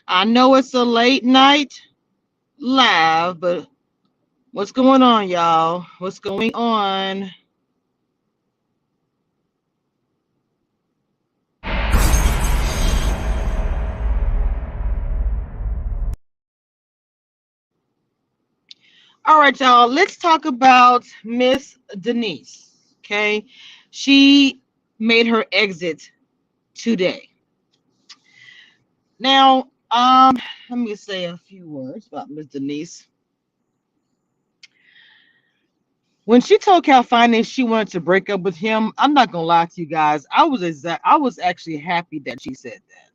I know it's a late night live, but what's going on, y'all? What's going on? All right, y'all. Let's talk about Miss Denise. Okay, she made her exit today. Now, let me say a few words about Miss Denise. When she told Cal Finance she wanted to break up with him, I'm not gonna lie to you guys. I was actually happy that she said that.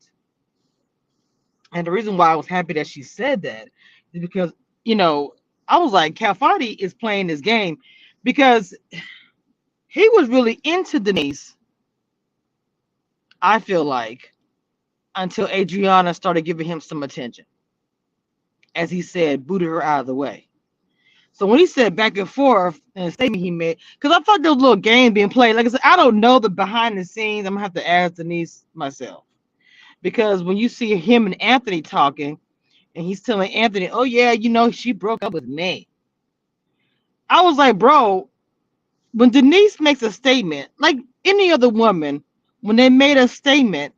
And the reason why I was happy that she said that is because, you know, I was like, Cal Fadi is playing this game because he was really into Denise, I feel like, until Adriana started giving him some attention. As he said, booted her out of the way. So when he said back and forth in a statement he made, because I thought there was a little game being played. Like I said, I don't know the behind the scenes. I'm gonna have to ask Denise myself. Because when you see him and Anthony talking, and he's telling Anthony, oh yeah, she broke up with me. I was like, bro, when Denise makes a statement, like any other woman, when they made a statement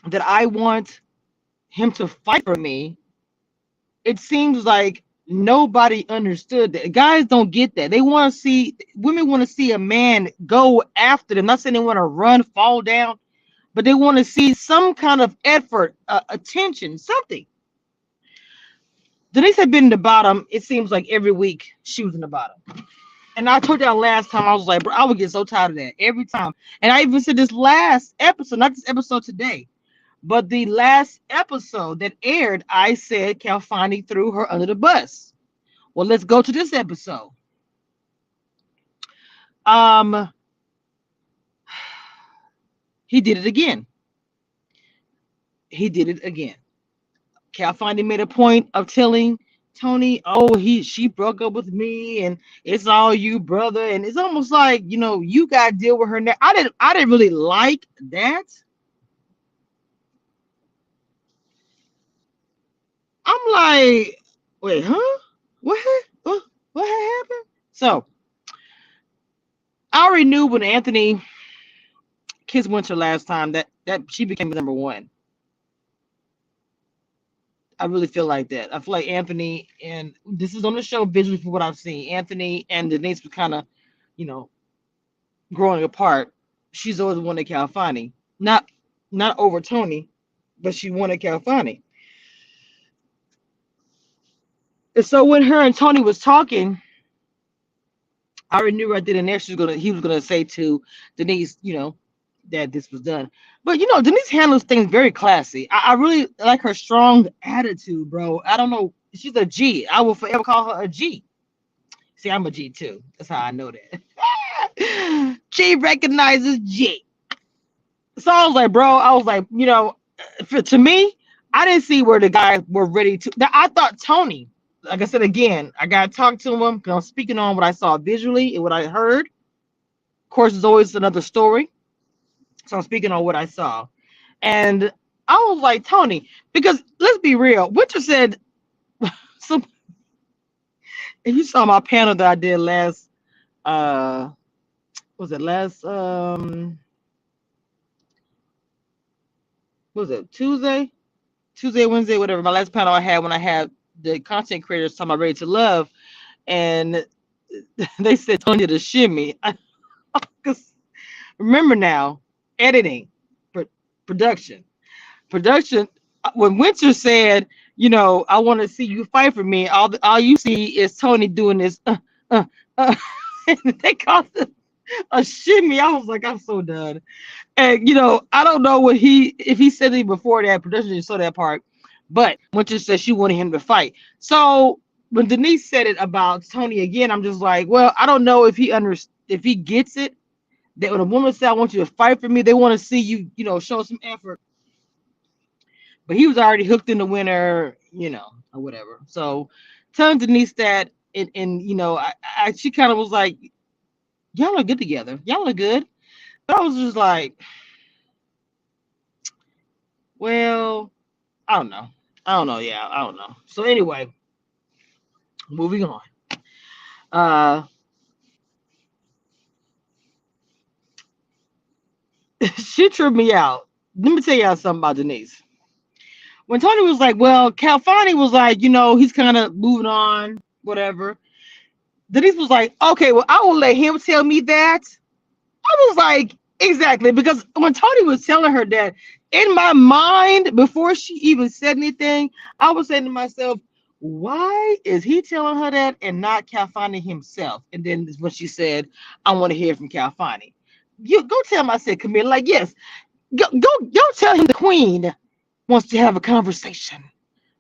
that I want him to fight for me, it seems like nobody understood that. Guys don't get that. They want to see women want to see a man go after them. Not saying they want to run, fall down, but they want to see some kind of effort, attention, something. Denise had been in the bottom. It seems like every week she was in the bottom. And I told y'all last time, I was like, bro, I would get so tired of that every time. And I even said this last episode, not this episode today, but the last episode that aired, I said Calfani threw her under the bus. Well, let's go to this episode. Um, he did it again. He did it again. Calfani made a point of telling Tony, "Oh, she broke up with me, and it's all you, brother." And it's almost like you got to deal with her now. I didn't really like that. I'm like, wait, huh? What happened? So I already knew when Anthony kissed Winter last time that she became number one. I really feel like that. I feel like Anthony, and this is on the show visually for what I've seen. Anthony and Denise were kind of, you know, growing apart. She's always wanted Calfani, not over Tony, but she wanted Calfani. And so when her and Tony was talking, I already knew right then and there he was gonna say to Denise, that this was done. But Denise handles things very classy. I really like her strong attitude, bro. I don't know. She's a G. I will forever call her a G. See, I'm a G too. That's how I know that. G recognizes G. So I was like, bro, to me, I didn't see where the guys were ready to. I thought Tony, like I said again, I got to talk to him because I'm speaking on what I saw visually and what I heard. Of course, there's always another story. So I'm speaking on what I saw. And I was like, Tony, because let's be real. Winter said, so if you saw my panel that I did last, was it last, was it Tuesday, Wednesday, whatever. My last panel I had when I had the content creators talking about Ready to Love. And they said, Tony, the shimmy. Because remember now, editing, production. When Winter said, I want to see you fight for me, all you see is Tony doing this, uh. And they called it a shimmy. I was like, I'm so done. And I don't know if he said it before that production didn't show that part, but Winter said she wanted him to fight. So when Denise said it about Tony again, I'm just like, well, I don't know if if he gets it. That when a woman says, I want you to fight for me, they want to see you, show some effort. But he was already hooked in the winter, or whatever. So telling Denise that, and she kind of was like, y'all look good together. Y'all look good. But I was just like, well, I don't know. I don't know. Yeah, I don't know. So anyway, moving on. Uh, she tripped me out. Let me tell y'all something about Denise. When Tony was like, well, Calfani was like, he's kind of moving on, whatever. Denise was like, okay, well, I will let him tell me that. I was like, exactly, because when Tony was telling her that, in my mind, before she even said anything, I was saying to myself, why is he telling her that and not Calfani himself? And then when she said, I want to hear from Calfani. You go tell him, I said, Camille, like, yes, go tell him the queen wants to have a conversation.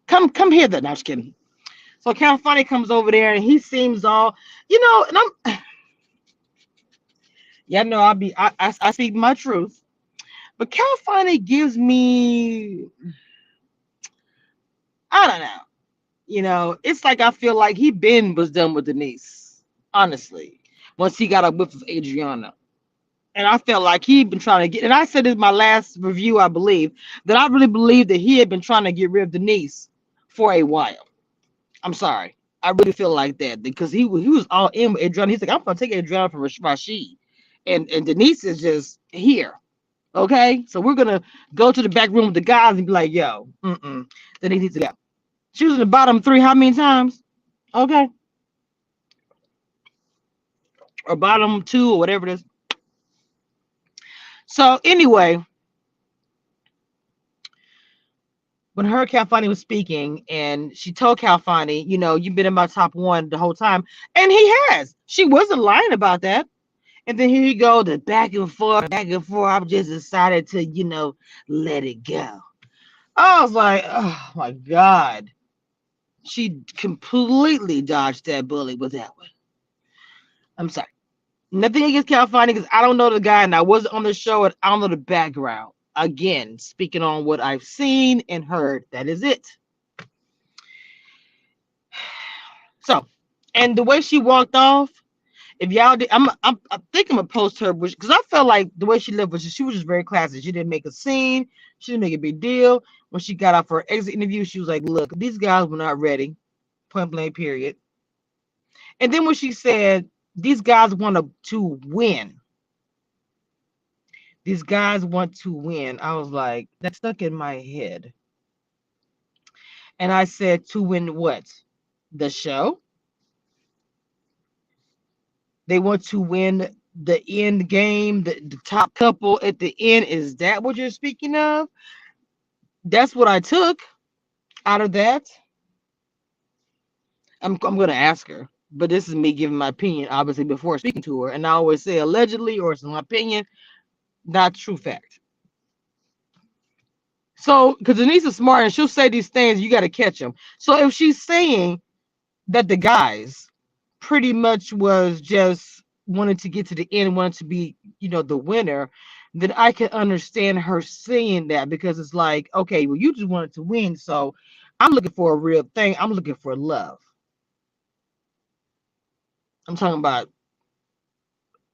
Come here then. No, I'm just kidding. So Calfani comes over there and he seems all, and I'm yeah, no, I speak my truth. But Calfani gives me, I don't know. It's like I feel like he been was done with Denise, honestly, once he got a whiff of Adriana. And I felt like he'd been trying to get, and I said in my last review, I believe, that I really believe that he had been trying to get rid of Denise for a while. I'm sorry. I really feel like that because he was all in with Adriana. He's like, I'm going to take Adriana from Rashid. And Denise is just here. Okay, so we're gonna go to the back room with the guys and be like, "Yo, then he needs to go." She was in the bottom three how many times? Okay, or bottom two or whatever it is. So anyway, when her Calfani was speaking, and she told Calfani, you've been in my top one the whole time, and he has. She wasn't lying about that. And then here you go, the back and forth, back and forth. I've just decided to, let it go. I was like, oh my God. She completely dodged that bullet with that one. I'm sorry. Nothing against Califani because I don't know the guy and I wasn't on the show and I don't know the background. Again, speaking on what I've seen and heard, that is it. So, and the way she walked off, if y'all did, I think I'm gonna post her because I felt like the way she lived was she was just very classy. She didn't make a scene. She didn't make a big deal. When she got off her exit interview, she was like, "Look, these guys were not ready. Point blank. Period." And then when she said, "These guys want to win. These guys want to win," I was like, that stuck in my head. And I said, "To win what? The show? They want to win the end game, the top couple at the end. Is that what you're speaking of?" That's what I took out of that. I'm going to ask her, but this is me giving my opinion, obviously, before speaking to her. And I always say allegedly or it's my opinion, not true fact. So, because Denise is smart and she'll say these things, you got to catch them. So, if she's saying that the guys pretty much was just wanted to get to the end, wanted to be, the winner, then I can understand her saying that because it's like, okay, well, you just wanted to win. So, I'm looking for a real thing. I'm looking for love. I'm talking about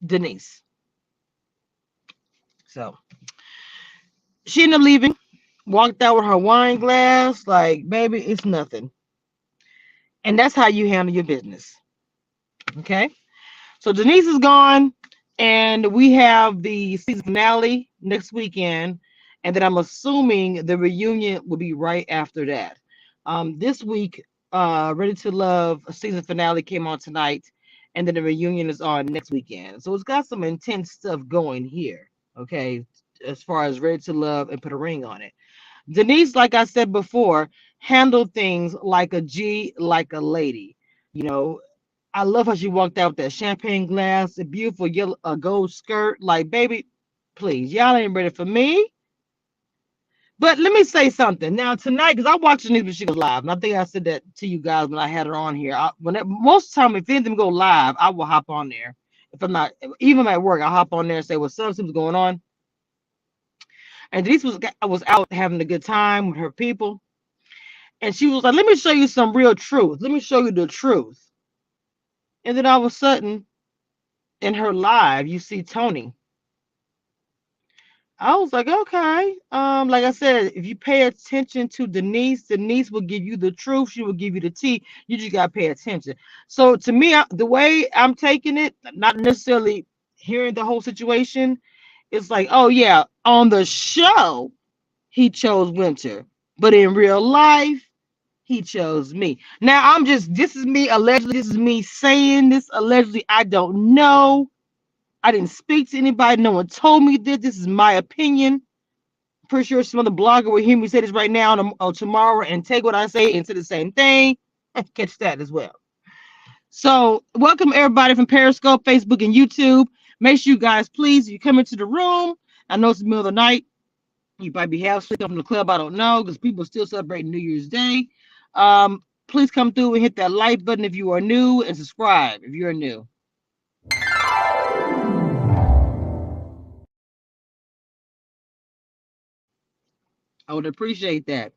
Denise. So, she ended up leaving, walked out with her wine glass, like, baby, it's nothing. And that's how you handle your business. Okay. So Denise is gone, and we have the season finale next weekend, and then I'm assuming the reunion will be right after that. This week, Ready to Love season finale came on tonight, and then the reunion is on next weekend. So it's got some intense stuff going here. Okay, as far as Ready to Love and put a ring on it. Denise, like I said before, handled things like a G, like a lady. You know, I love how she walked out with that champagne glass, a beautiful yellow, gold skirt. Like, baby, please, y'all ain't ready for me. But let me say something now tonight, because I watched Denise when she goes live, and I think I said that to you guys when I had her on here. Most of the time, if any of them go live, I will hop on there. If I'm not, even at work, I'll hop on there and say, "What's up? What's going on?" And Denise was out having a good time with her people, and she was like, "Let me show you some real truth. Let me show you the truth." And then all of a sudden, in her live, you see Tony I was like, okay. Like I said, if you pay attention to Denise, Denise will give you the truth. She will give you the tea. You just gotta pay attention. So to me, the way I'm taking it, not necessarily hearing the whole situation, it's like, oh yeah, on the show he chose Winter, but in real life he chose me. Now I'm just, this is me allegedly. This is me saying this allegedly. I don't know. I didn't speak to anybody. No one told me this. This is my opinion. Pretty sure some other blogger will hear me say this right now or tomorrow and take what I say and say the same thing and catch that as well. So, welcome everybody from Periscope, Facebook, and YouTube. Make sure you guys, please, if you come into the room, I know it's the middle of the night. You might be half asleep up in the club. I don't know because people are still celebrating New Year's Day. Please come through and hit that like button if you are new and subscribe if you're new. I would appreciate that.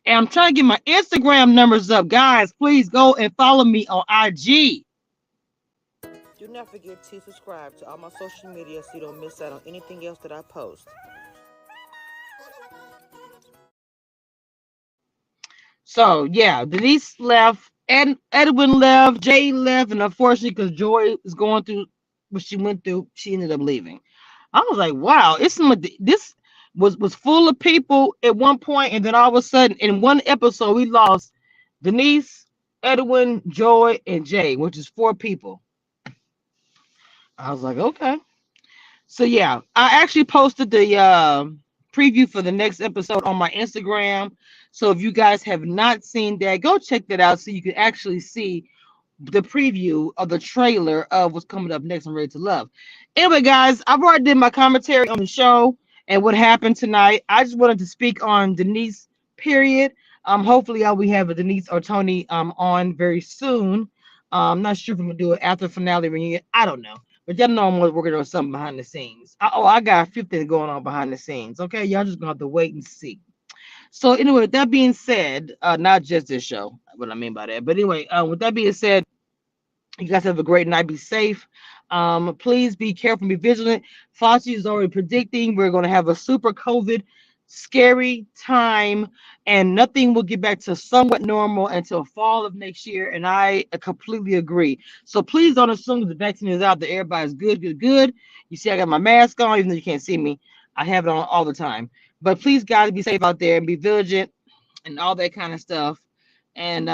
And I'm trying to get my Instagram numbers up. Guys, please go and follow me on IG. Do not forget to subscribe to all my social media so you don't miss out on anything else that I post. So, yeah, Denise left, and Edwin left, Jay left, and unfortunately, because Joy was going through what she went through, she ended up leaving. I was like, wow, this was full of people at one point, and then all of a sudden, in one episode, we lost Denise, Edwin, Joy, and Jay, which is 4 people. I was like, okay. So yeah, I actually posted the preview for the next episode on my Instagram. So if you guys have not seen that, go check that out so you can actually see the preview of the trailer of what's coming up next on Ready to Love. Anyway, guys, I've already did my commentary on the show and what happened tonight. I just wanted to speak on Denise, period. Hopefully I will have a Denise or Tony on very soon. I'm not sure if I'm gonna do it after finale reunion. I don't know. But y'all know I'm working on something behind the scenes. I got 50 going on behind the scenes. Okay, y'all just gonna have to wait and see. So anyway, with that being said, not just this show, what I mean by that, but anyway, with that being said, you guys have a great night. Be safe. Please be careful, be vigilant. Fauci is already predicting we're going to have a super COVID scary time, and nothing will get back to somewhat normal until fall of next year. And I completely agree. So please don't assume that the vaccine is out, that everybody's good, good, good. You see, I got my mask on, even though you can't see me. I have it on all the time. But please, guys, be safe out there and be vigilant and all that kind of stuff. And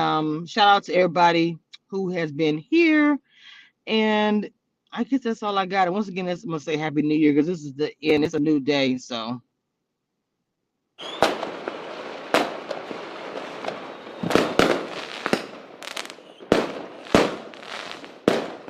shout out to everybody who has been here. And I guess that's all I got. And once again, I'm gonna say Happy New Year because this is the end. It's a new day. So